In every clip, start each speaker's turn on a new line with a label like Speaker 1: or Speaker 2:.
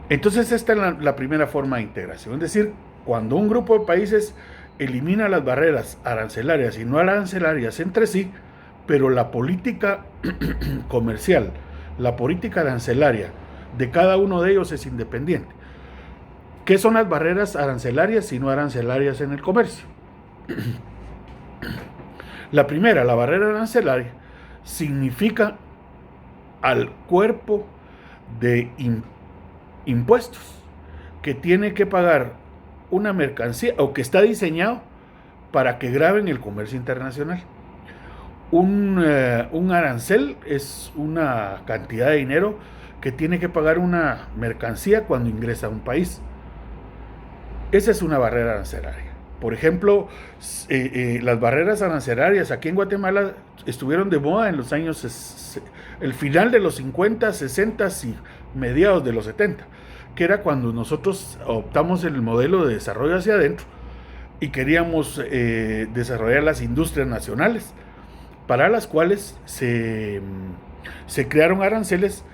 Speaker 1: Entonces esta es la primera forma de integración, es decir, cuando un grupo de países elimina las barreras arancelarias y no arancelarias entre sí, pero la política comercial, la política arancelaria de cada uno de ellos es independiente. ¿Qué son las barreras arancelarias y no arancelarias en el comercio? La primera, la barrera arancelaria, significa al cuerpo de impuestos que tiene que pagar una mercancía o que está diseñado para que graben el comercio internacional. Un arancel es una cantidad de dinero que tiene que pagar una mercancía cuando ingresa a un país. Esa es una barrera arancelaria. Por ejemplo, las barreras arancelarias aquí en Guatemala estuvieron de moda en los años, el final de los 50, 60 y mediados de los 70, que era cuando nosotros optamos el modelo de desarrollo hacia adentro y queríamos desarrollar las industrias nacionales, para las cuales se crearon aranceles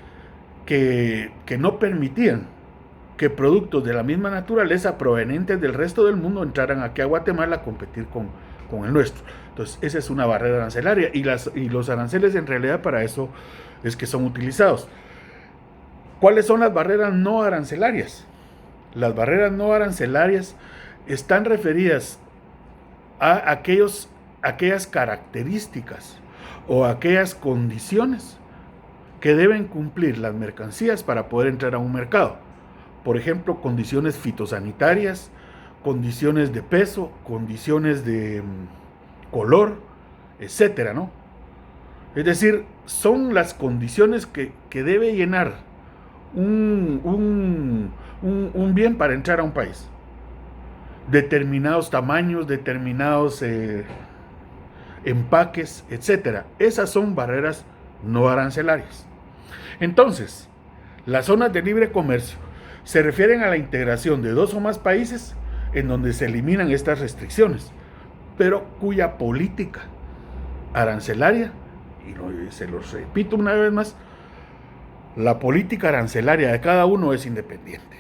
Speaker 1: que no permitían que productos de la misma naturaleza provenientes del resto del mundo entraran aquí a Guatemala a competir con el nuestro. Entonces, esa es una barrera arancelaria y los aranceles en realidad para eso es que son utilizados. ¿Cuáles son las barreras no arancelarias? Las barreras no arancelarias están referidas a aquellas características o aquellas condiciones que deben cumplir las mercancías para poder entrar a un mercado. Por ejemplo, condiciones fitosanitarias, condiciones de peso, condiciones de color, etcétera, ¿no? Es decir, son las condiciones que debe llenar un bien para entrar a un país. Determinados tamaños, determinados empaques, etcétera. Esas son barreras no arancelarias. Entonces, las zonas de libre comercio se refieren a la integración de dos o más países en donde se eliminan estas restricciones, pero cuya política arancelaria, y se los repito una vez más, la política arancelaria de cada uno es independiente.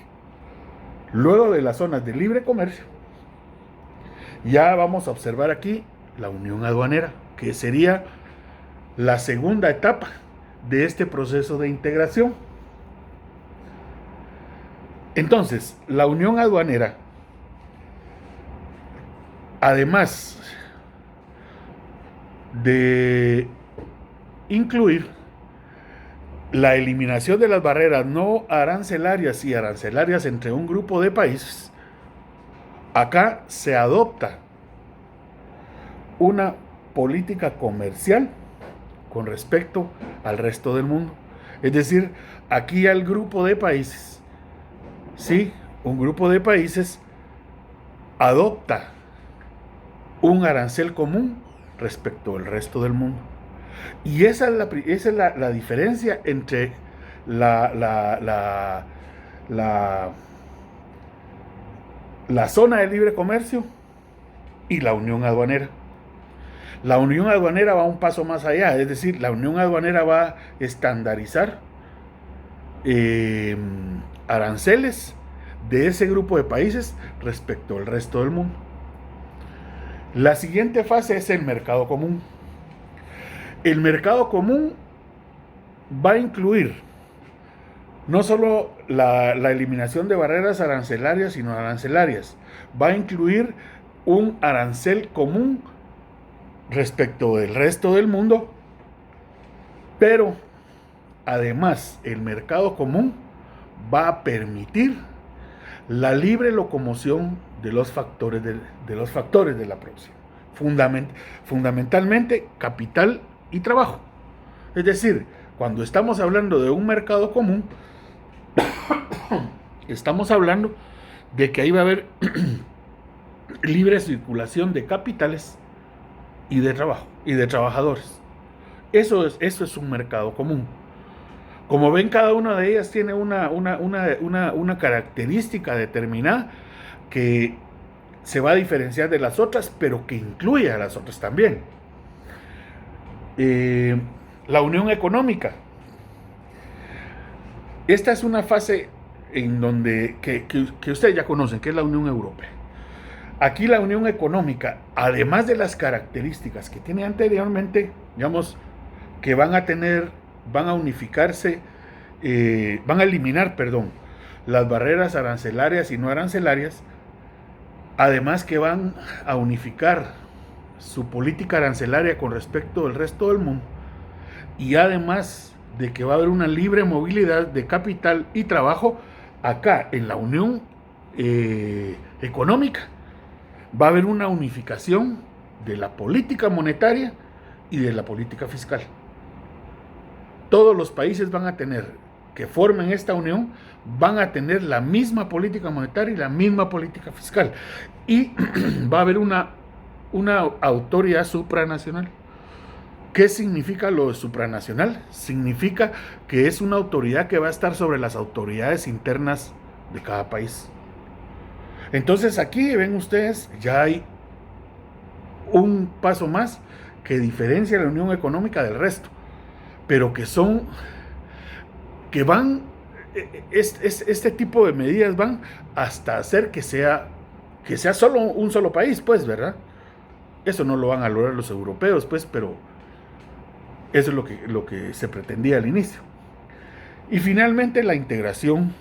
Speaker 1: Luego de las zonas de libre comercio, ya vamos a observar aquí la unión aduanera, que sería la segunda etapa de este proceso de integración. Entonces, la unión aduanera, además de incluir la eliminación de las barreras no arancelarias y arancelarias entre un grupo de países, acá se adopta una política comercial con respecto al resto del mundo. Es decir, aquí al grupo de países, sí, un grupo de países adopta un arancel común respecto al resto del mundo. Y esa es la diferencia entre la zona de libre comercio y la unión aduanera. La unión aduanera va un paso más allá, es decir, la unión aduanera va a estandarizar aranceles de ese grupo de países respecto al resto del mundo. La siguiente fase es el mercado común. El mercado común va a incluir no solo la eliminación de barreras arancelarias, sino arancelarias. Va a incluir un arancel común respecto del resto del mundo, pero además el mercado común va a permitir la libre locomoción de los factores de la producción, fundamentalmente capital y trabajo. Es decir, cuando estamos hablando de un mercado común, estamos hablando de que ahí va a haber libre circulación de capitales y de trabajo y de trabajadores. Eso es un mercado común. Como ven, cada una de ellas tiene una característica determinada que se va a diferenciar de las otras, pero que incluye a las otras también. La unión económica. Esta es una fase en donde que ustedes ya conocen, que es la Unión Europea. Aquí la Unión Económica, además de las características que tiene anteriormente, digamos, que van a unificarse, van a eliminar, perdón, las barreras arancelarias y no arancelarias, además que van a unificar su política arancelaria con respecto al resto del mundo, y además de que va a haber una libre movilidad de capital y trabajo acá en la Unión Económica. Va a haber una unificación de la política monetaria y de la política fiscal. Todos los países van a tener, que formen esta unión, van a tener la misma política monetaria y la misma política fiscal. Y va a haber una autoridad supranacional. ¿Qué significa lo de supranacional? Significa que es una autoridad que va a estar sobre las autoridades internas de cada país. Entonces aquí ven ustedes, ya hay un paso más que diferencia la Unión Económica del resto, pero que van, este tipo de medidas van hasta hacer que sea solo un solo país, pues, ¿verdad? Eso no lo van a lograr los europeos, pues, pero eso es lo que se pretendía al inicio. Y finalmente la integración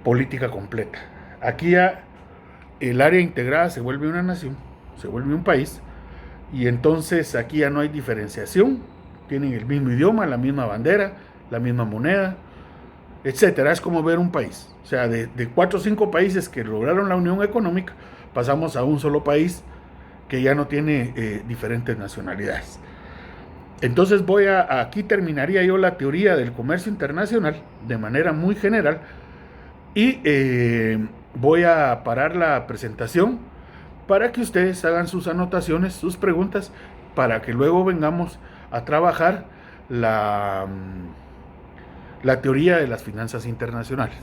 Speaker 1: política completa. Aquí ya el área integrada se vuelve una nación, se vuelve un país, y entonces aquí ya no hay diferenciación, tienen el mismo idioma, la misma bandera, la misma moneda, etcétera. Es como ver un país. O sea, de 4 o 5 países que lograron la unión económica, pasamos a un solo país que ya no tiene diferentes nacionalidades. Entonces aquí terminaría yo la teoría del comercio internacional de manera muy general, y voy a parar la presentación para que ustedes hagan sus anotaciones, sus preguntas, para que luego vengamos a trabajar la teoría de las finanzas internacionales.